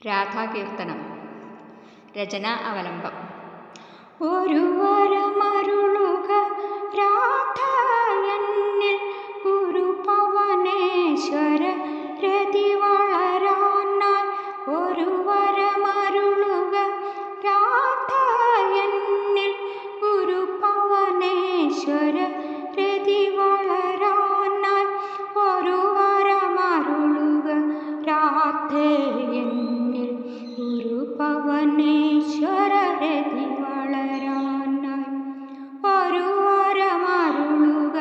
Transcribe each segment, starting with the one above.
രാധാകീർത്തനം. രചന അവലംബം. ഒരു വരമരുളുക രാധായന്നിൽ ഗുരുപവനേശ്വര രതി വളരാനായി. ഒരു വരമരുളുക രാധായന്നിൽ ഗുരുപവനേശ്വര രതി വളരാനായി. ഒരു വരമരുളുക രാധയെന്നിൽ ഗുരുപവനേശ്വര രതി വളരാനായി. ഒരു വരമരുളുക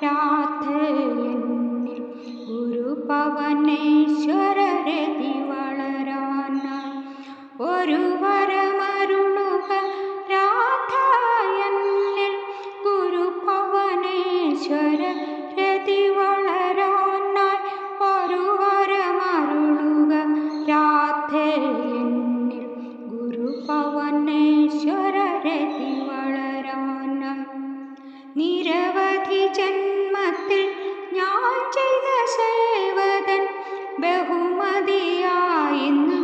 രാധയെന്നിൽ ഗുരുപവനേശ്വര രതി വളരാനായി. ഒരു വരമരുളുക രാധയെന്നിൽ ഗുരുപവനേശ്വര രതി വളരാനായി. ഒരു വരമരുളുക രാധയെന്നിൽ ഗുരുപവനേശ്വര രതി വളരാനായി. നിരവധി ജന്മത്തിൽ ഞാൻ ചെയ്ത സേവതൻ ബഹുമതിയായിന്ന്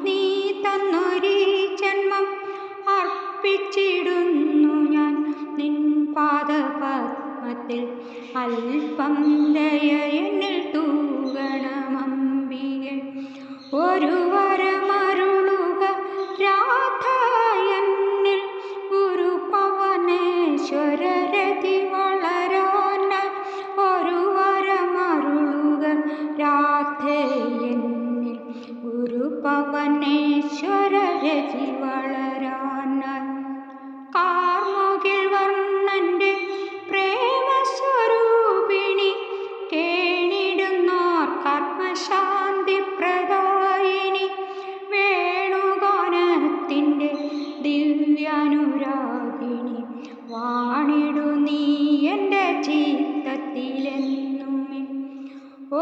നീ തന്നൊരീ ജന്മം അർപ്പിച്ചിടുന്നു ഞാൻ നിൻ പാദപദ്മത്തിൽ. അല്പം ദയ എന്നിൽ തൂകണമംബികേ. ഒരു വരമരുളുക രാധയെന്നിൽ ഗുരുപവനേശ്വര രതി വളരാനായി. ഒരു വരമരുളുക രാധയെന്നിൽ ഗുരുപവനേശ്വര രതി വളരാനായി. കാർമുകിൽ വർണ്ണന്റെ പ്രേമസ്വരൂപിണി കേണിടുന്നോർ കർമ്മശാന്തി പ്രദായിനി. വേണുഗാനത്തിൻ്റെ ദിവ്യാനുരാഗിണി വാണിടു നീ എൻ്റെ ചിത്തത്തിലെന്നുമേ.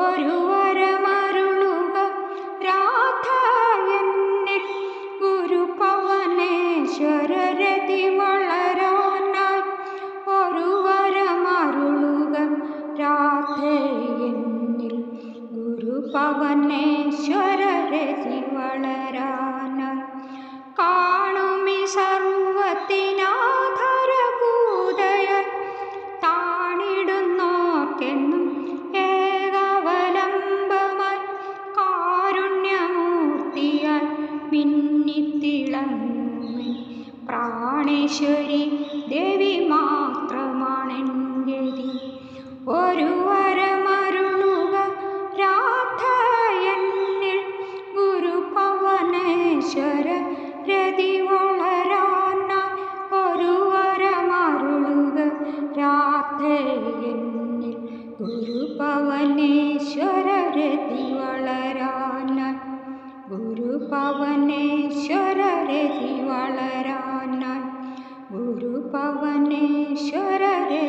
ഒരു വരമരുളുക രാധയെന്നിൽ ഗുരുപവനേശ്വര രതി വളരാനായി. ഒരു വരമരുളുക രാധയെന്നിൽ ഗുരുപവനേശ്വര രതി വളരാനായി. കാണുമി സർവത്തിനാധാരഭൂതയ താണിടുന്നോർക്കെന്നും ഏകാവലംബമായി. കാരുണ്യമൂർത്തിയാൽ മിന്നിത്തിളങ്ങുമേ പ്രാണേശ്വരി ദേവി മാത്രമാണെൻ്റെതി. ഒരു വരമരുളുക രാധയെന്നിൽ ഗുരുപവനേശ്വര രതി വളരാനായി. ഒരു വരമരുളുക രാധയെന്നിൽ ഗുരുപവനേശ്വര രതി വളരാനായി. ഗുരുപവനേശ്വര രതി വളരാനായി. ഗുരുപവനേശ്വര രതി